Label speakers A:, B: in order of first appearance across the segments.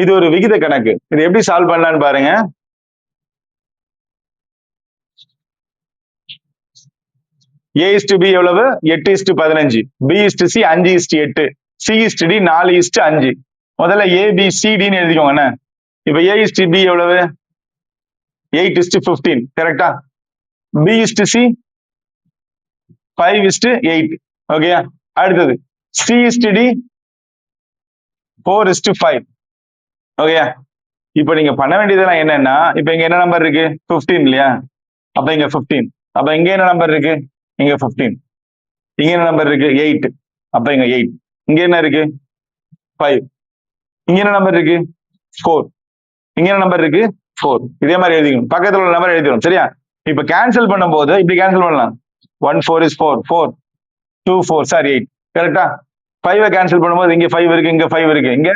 A: இது ஒரு விகித கணக்கு. இது எப்படி சால்வ் பண்ணலான்னு பாருங்க. A/B எவ்வளவு? 8:15. B/C 5:8. C/D 4:5. முதல்ல ABCDன்னு எழுதிக்கோங்க. இப்ப A/B எவ்வளவு? 8:15. கரெக்டா? B/C 5:8. ஓகேயா? அடுத்தது C/D 4:5. ஓகேயா? இப்ப நீங்க பண்ண வேண்டியதெல்லாம் என்னன்னா, இப்ப இங்க என்ன நம்பர் இருக்கு? 15 இல்லையா? அப்ப இங்க 15. அப்ப இங்க என்ன நம்பர் இருக்கு? இங்க 15. இங்க என்ன நம்பர் இருக்கு? 8. அப்ப இங்க 8. இங்க என்ன இருக்கு? 5. இங்க என்ன நம்பர் இருக்கு? 4. இங்க என்ன நம்பர் இருக்கு? 4. இதே மாதிரி எழுதிக்கணும். பக்கத்துல உள்ள நம்பர் எழுதிடும். சரியா? இப்ப கேன்சல் பண்ணும்போது இப்படி கேன்சல் பண்ணலாம். 1 4 is 4. 4 2 4 சார் 8. கரெக்டா? 5 கேன்சல் பண்ணும்போது இங்க 5 இருக்கு, இங்க 5 இருக்கு. இங்க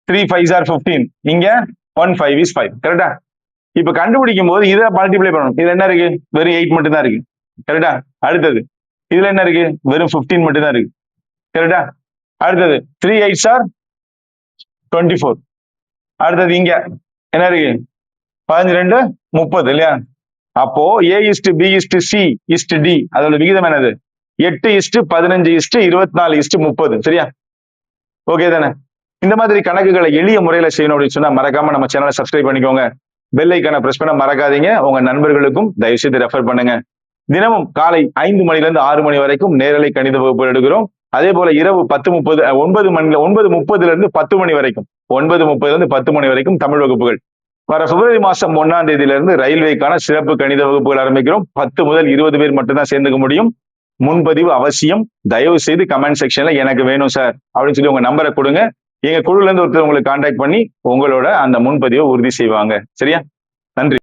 A: 3 5s are 15. இங்க 1 5 is 5. கரெக்டா? இப்ப கண்டுபிடிக்கும் போது இதை மல்டிப்ளை பண்ணணும். இதுல என்ன இருக்கு? வெறும் 8 மட்டும் தான் இருக்கு. கரெக்டா? அடுத்தது இதுல என்ன இருக்கு? வெறும் 15 மட்டும் தான் இருக்கு. கரெக்டா? அடுத்தது 3 8s are 24. அடுத்தது இங்க என்ன இருக்கு? 15 2 30 இல்லையா? அப்போ A/B/C/D அதோட விகிதம் என்னது? 8:15:24:30. சரியா? ஓகே தானே? இந்த மாதிரி கணக்குகளை எளிய முறையில செய்யணும் அப்படின்னு சொன்னா மறக்காம நம்ம சேனலை சப்ஸ்கிரைப் பண்ணிக்கோங்க. பெல் ஐக்கான பிரஸ் பண்ண மறக்காதீங்க. உங்க நண்பர்களுக்கும் தயவு செய்து ரெஃபர் பண்ணுங்க. தினமும் காலை 5 மணிலிருந்து 6 மணி வரைக்கும் நேரலை கணித வகுப்பு எடுக்கிறோம். அதே போல இரவு 9:30 இருந்து 10 மணி வரைக்கும் 9:30 இருந்து 10 மணி வரைக்கும் தமிழ் வகுப்புகள். வர பிப்ரவரி மாசம் 1ஆம் தேதியிலிருந்து ரயில்வேக்கான சிறப்பு கணித வகுப்புகள் ஆரம்பிக்கிறோம். 10 முதல் 20 பேர் மட்டும்தான் சேர்ந்துக்க முடியும். முன்பதிவு அவசியம். தயவு செய்து கமெண்ட் செக்ஷன்ல எனக்கு வேணும் சார் அப்படின்னு சொல்லி உங்க நம்பரை கொடுங்க. எங்க குழுல இருந்து ஒருத்தர் உங்களுக்கு கான்டாக்ட் பண்ணி உங்களோட அந்த முன்பதிவை உறுதி செய்வாங்க. சரியா? நன்றி.